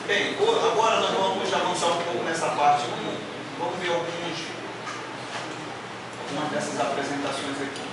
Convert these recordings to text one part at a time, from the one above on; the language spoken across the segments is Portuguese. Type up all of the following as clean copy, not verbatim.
Bem, agora nós vamos avançar um pouco nessa parte aqui. Vamos ver algumas dessas apresentações aqui.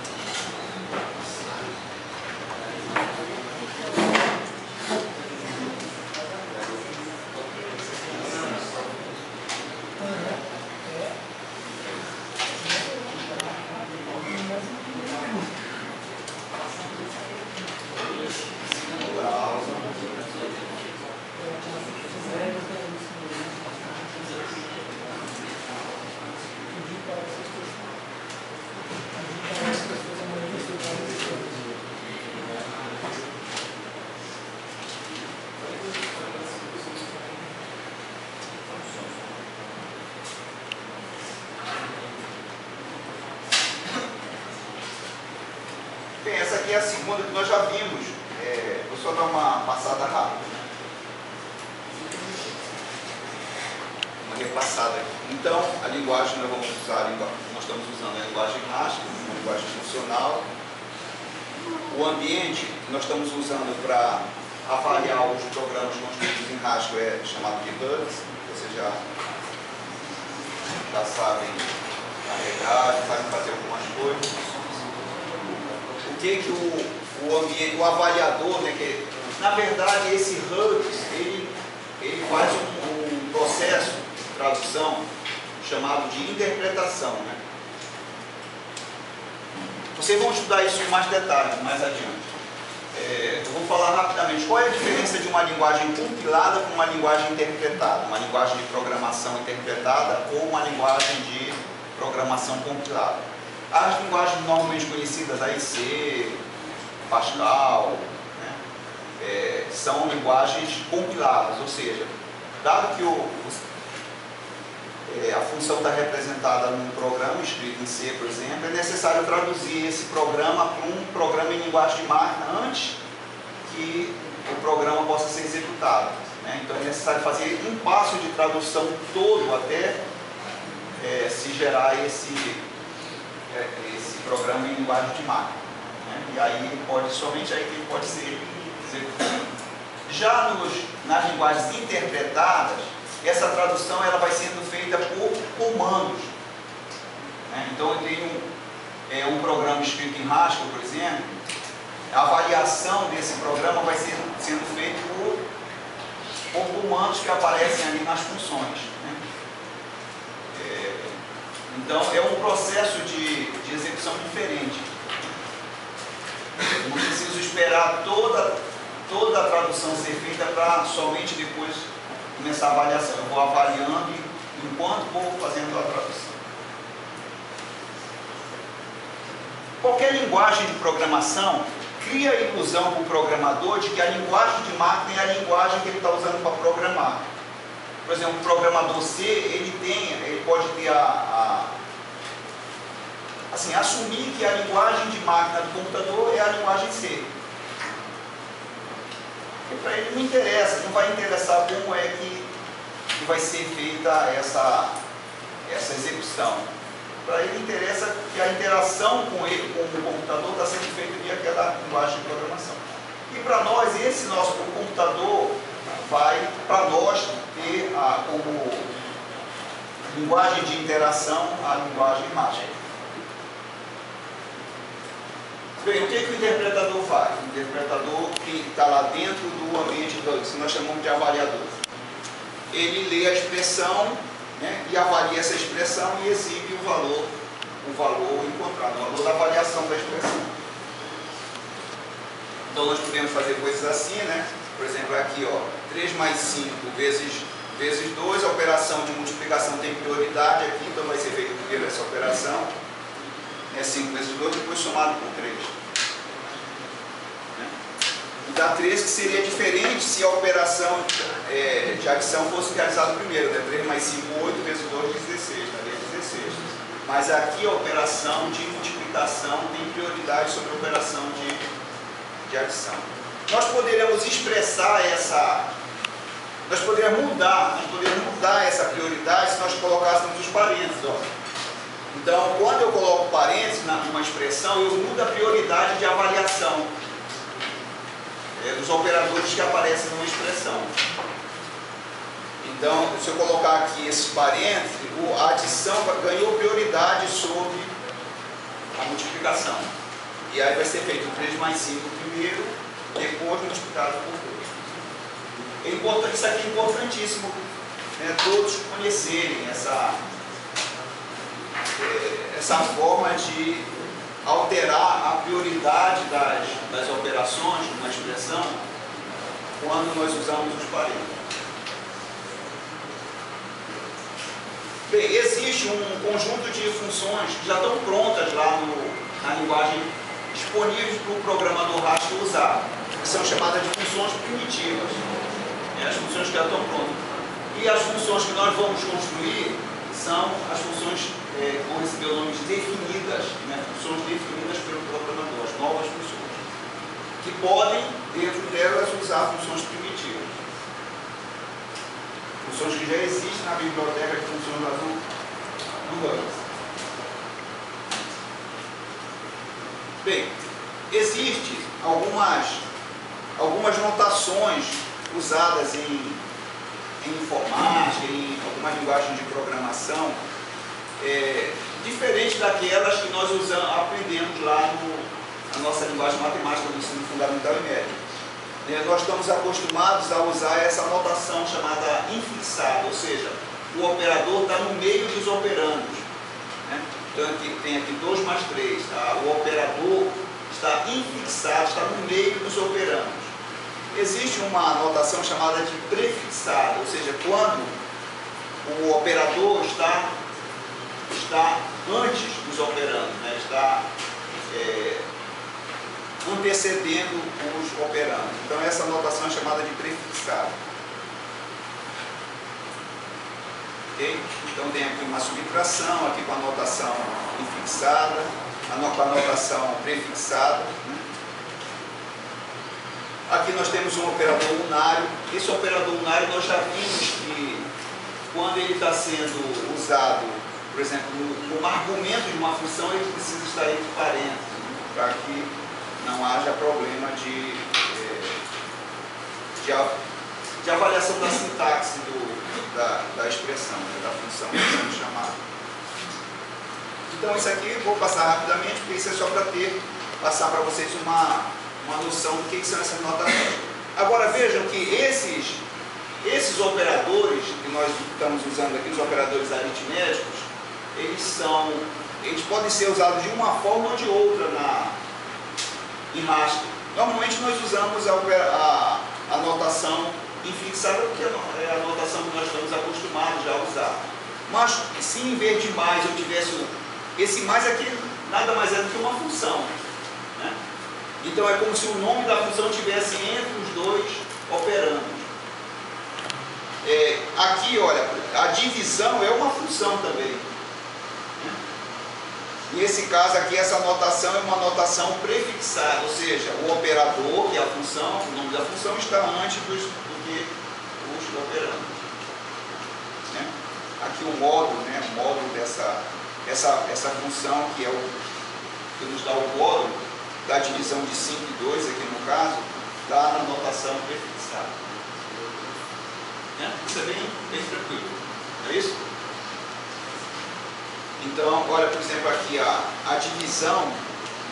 Bem, essa aqui é a segunda que nós já vimos. Vou só dar uma passada rápida. Uma repassada aqui. Então, a linguagem nós vamos usar, nós estamos usando a linguagem Haskell, uma linguagem funcional. O ambiente que nós estamos usando para avaliar os programas construídos em Haskell é chamado de HUDs. Vocês já sabem carregar, já sabem fazer algumas coisas. O que o avaliador, né, na verdade esse HUDs, ele faz um processo de tradução chamado de interpretação, né? Vocês vão estudar isso com mais detalhes mais adiante. Eu vou falar rapidamente qual é a diferença de uma linguagem compilada com uma linguagem interpretada, uma linguagem de programação interpretada ou uma linguagem de programação compilada. As linguagens normalmente conhecidas, a C, Pascal, né, são linguagens compiladas, ou seja, dado que a função está representada num programa escrito em C, por exemplo, é necessário traduzir esse programa para um programa em linguagem de máquina antes que o programa possa ser executado, né? Então é necessário fazer um passo de tradução todo até se gerar esse programa em linguagem de máquina, né? E aí somente aí que ele pode ser executado. Já nas linguagens interpretadas, essa tradução ela vai sendo feita por comandos, né? Então eu tenho um programa escrito em Haskell, por exemplo, a avaliação desse programa vai sendo feita por comandos que aparecem ali nas funções, né? Então é um processo de execução diferente. Eu não preciso esperar toda a tradução ser feita para somente depois começar a avaliação. Eu vou avaliando enquanto vou fazendo a tradução. Qualquer linguagem de programação cria a ilusão para o programador de que a linguagem de máquina é a linguagem que ele está usando para programar. Por exemplo, o programador C, ele pode ter assumir que a linguagem de máquina do computador é a linguagem C. E para ele não interessa, não vai interessar como é que vai ser feita essa execução. Para ele interessa que a interação com ele, com o computador, está sendo feita via aquela linguagem de programação. E para nós, o computador vai, para nós, ter como linguagem de interação a linguagem Haskell. Bem, o que o interpretador faz? O interpretador que está lá dentro do ambiente que nós chamamos de avaliador. Ele lê a expressão, né, e avalia essa expressão e exibe o valor encontrado, o valor da avaliação da expressão. Então nós podemos fazer coisas assim, né? Por exemplo, aqui, ó, 3 mais 5 vezes 2, a operação de multiplicação tem prioridade aqui, então vai ser feita primeiro essa operação, 5 vezes 2, depois somado por 3. E dá 13, que seria diferente se a operação de adição fosse realizada primeiro, né? 3 mais 5, 8 vezes 2, 16, daria 16. Mas aqui a operação de multiplicação tem prioridade sobre a operação de adição. Nós poderíamos expressar nós poderíamos mudar essa prioridade se nós colocássemos os parênteses, ó. Então, quando eu coloco parênteses numa expressão, eu mudo a prioridade de avaliação dos operadores que aparecem numa expressão. Então, se eu colocar aqui esse parênteses, a adição ganhou prioridade sobre a multiplicação. E aí vai ser feito 3 mais 5 primeiro, depois multiplicado por 2. É importante, isso aqui é importantíssimo, né, todos conhecerem essa forma de alterar a prioridade das operações numa expressão quando nós usamos os parênteses. Bem, existe um conjunto de funções que já estão prontas lá na linguagem disponíveis para o programador Haskell usar, que são chamadas de funções primitivas. As funções que já estão prontas. E as funções que nós vamos construir são as funções que vão receber o nome de definidas, né? Funções definidas pelo programador, as novas funções, que podem, dentro delas, usar funções primitivas. Funções que já existem na biblioteca de funções da Rust. Bem, existem algumas notações usadas em informática, em algumas linguagens de programação, diferente daquelas que nós aprendemos lá na nossa linguagem matemática do ensino fundamental e médio. Nós estamos acostumados a usar essa notação chamada infixada, ou seja, o operador está no meio dos operandos. Né? Então tem aqui 2 mais 3, tá? O operador está infixado, está no meio dos operandos. Existe uma notação chamada de prefixada, ou seja, quando o operador está antes dos operandos, né? Está antecedendo os operandos. Então essa notação é chamada de prefixada. Okay? Então tem aqui uma subtração, aqui com a notação infixada, com a notação prefixada. Né? Aqui nós temos um operador unário. Esse operador unário nós já vimos que quando ele está sendo usado, por exemplo, como argumento de uma função, ele precisa estar entre parênteses, para que não haja problema de avaliação da sintaxe da expressão, né, da função que estamos chamando. Então isso aqui eu vou passar rapidamente, porque isso é só para passar para vocês uma noção do que são essas notações. Agora vejam que esses operadores que nós estamos usando aqui, os operadores aritméticos, eles podem ser usados de uma forma ou de outra em Haskell. Normalmente nós usamos a notação infixada, porque é a notação que nós estamos acostumados já a usar. Mas se em vez de mais eu tivesse esse mais aqui, nada mais é do que uma função. Né? Então é como se o nome da função estivesse entre os 2 operandos. Aqui, olha, a divisão é uma função também. Nesse caso aqui, essa notação é uma notação prefixada, ou seja, o operador, que é a função, o nome da função está antes do que os operandos. Né? Aqui o módulo, né? O módulo essa função que que nos dá o módulo da divisão de 5 e 2, aqui no caso, está na notação prefixada. Né? Isso é bem tranquilo, não é isso? Então, olha, por exemplo, aqui a divisão,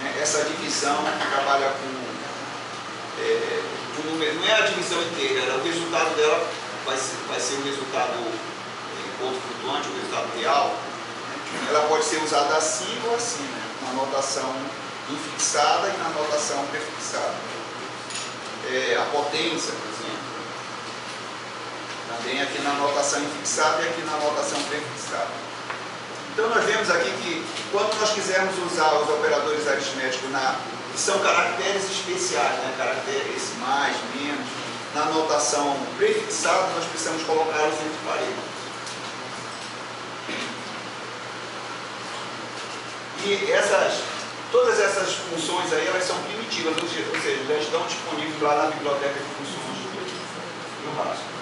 né, essa divisão trabalha com o número, não é a divisão inteira, o resultado dela vai ser o resultado ponto flutuante, o resultado real. Né, ela pode ser usada assim ou assim, né, na notação infixada e na notação prefixada. A potência, por exemplo, também aqui na notação infixada e aqui na notação prefixada. Então nós vemos aqui que quando nós quisermos usar os operadores aritméticos que são caracteres especiais, né, caracteres mais, menos, na notação prefixada, nós precisamos colocá-los entre parênteses. E todas essas funções aí, elas são primitivas, ou seja, já estão disponíveis lá na biblioteca de funções do Haskell.